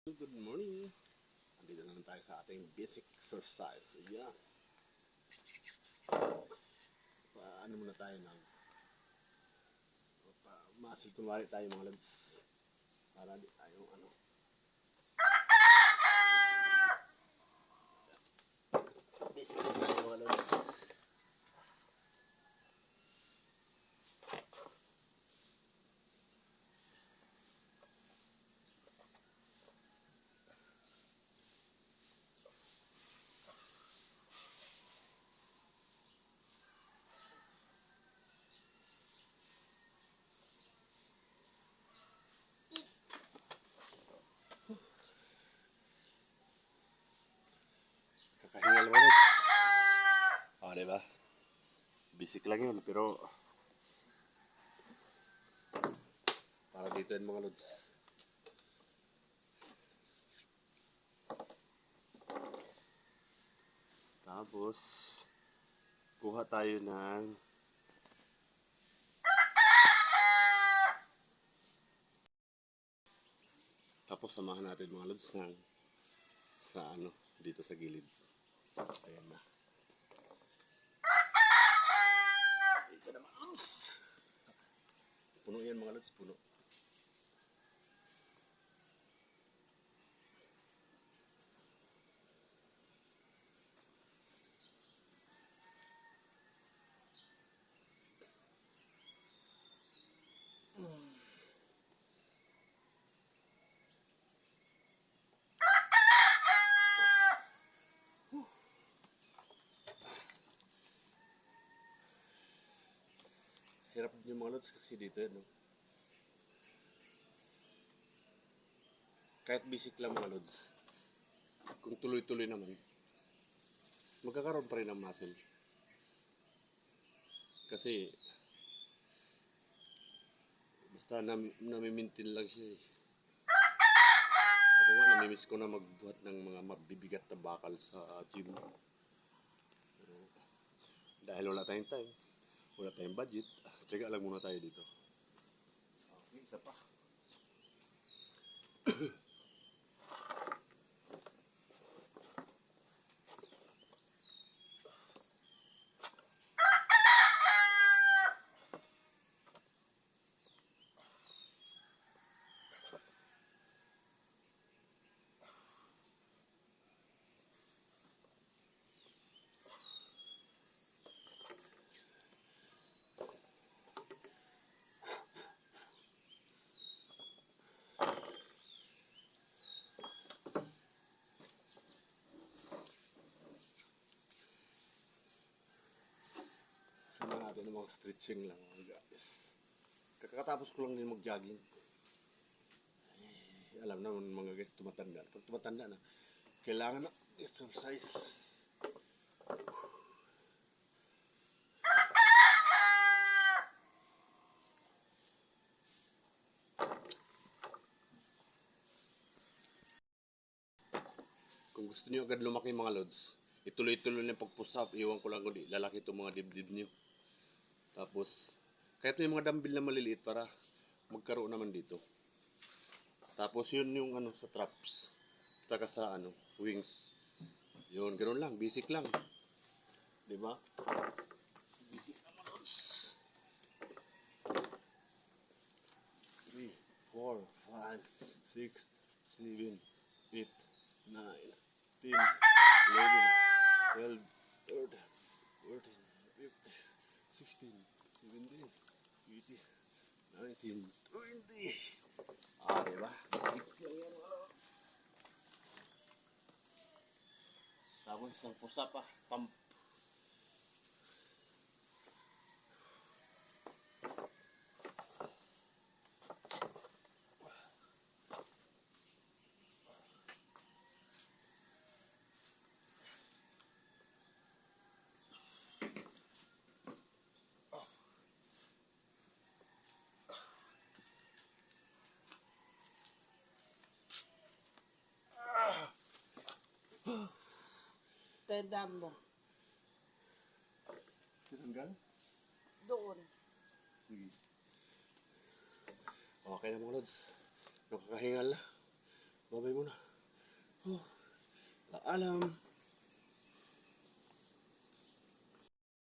Good morning. Andito naman tayo sa ating basic exercise. Ayan. Paano muna tayo ng muscle kunwari tayo mga lads. Para di tayo basic tayo mga lads. Kakahingal mga lads. Diba? Basic lang yun pero para dito yan mga lods. Tapos kuha tayo ng samahan natin mga lods ng sa dito sa gilid. Ayan na. Ito na mga lods. Puno yan mga lods, puno. Hirap din yung mga lods kasi dito yan. No? Kahit basic lang mga lods, kung tuloy-tuloy naman, magkakaroon pa rin ng muscle. Kasi basta namimintin lang siya eh. Ako nga namimiss ko na magbuhat ng mga mabibigat na bakal sa gym. Pero, dahil wala tayong time, wala tayong budget, tsaga lang muna tayo dito. Okay, isa pa. Natin ng mga stretching lang mga guys. Kakatapos ko lang din mag-jogging. Alam naman mga guys, tumatanda. Pag tumatanda na, kailangan na exercise. Kung gusto niyo agad lumaki mga lods, ituloy-tuloy na pag-push up. Iwan ko lang kung di lalaki itong mga dibdib niyo. Tapos, kahit may mga dumbbell na maliliit para magkaroon naman dito. Tapos yun yung sa traps. Saka sa wings. Yun, ganoon lang. Basic lang. Diba? Basic lang mga lods. 3, 4, 5, 6, 7, 8, 9, 10, 11, 12, 13, 14, 15, 16, 17, 18, 19, 20. Diba? Tapos isang pusa pa, pump. Tendang mo. Tinanggal? Doon. Sige. Okay na mga lods. Nakakahingal na. Babay muna. Alam.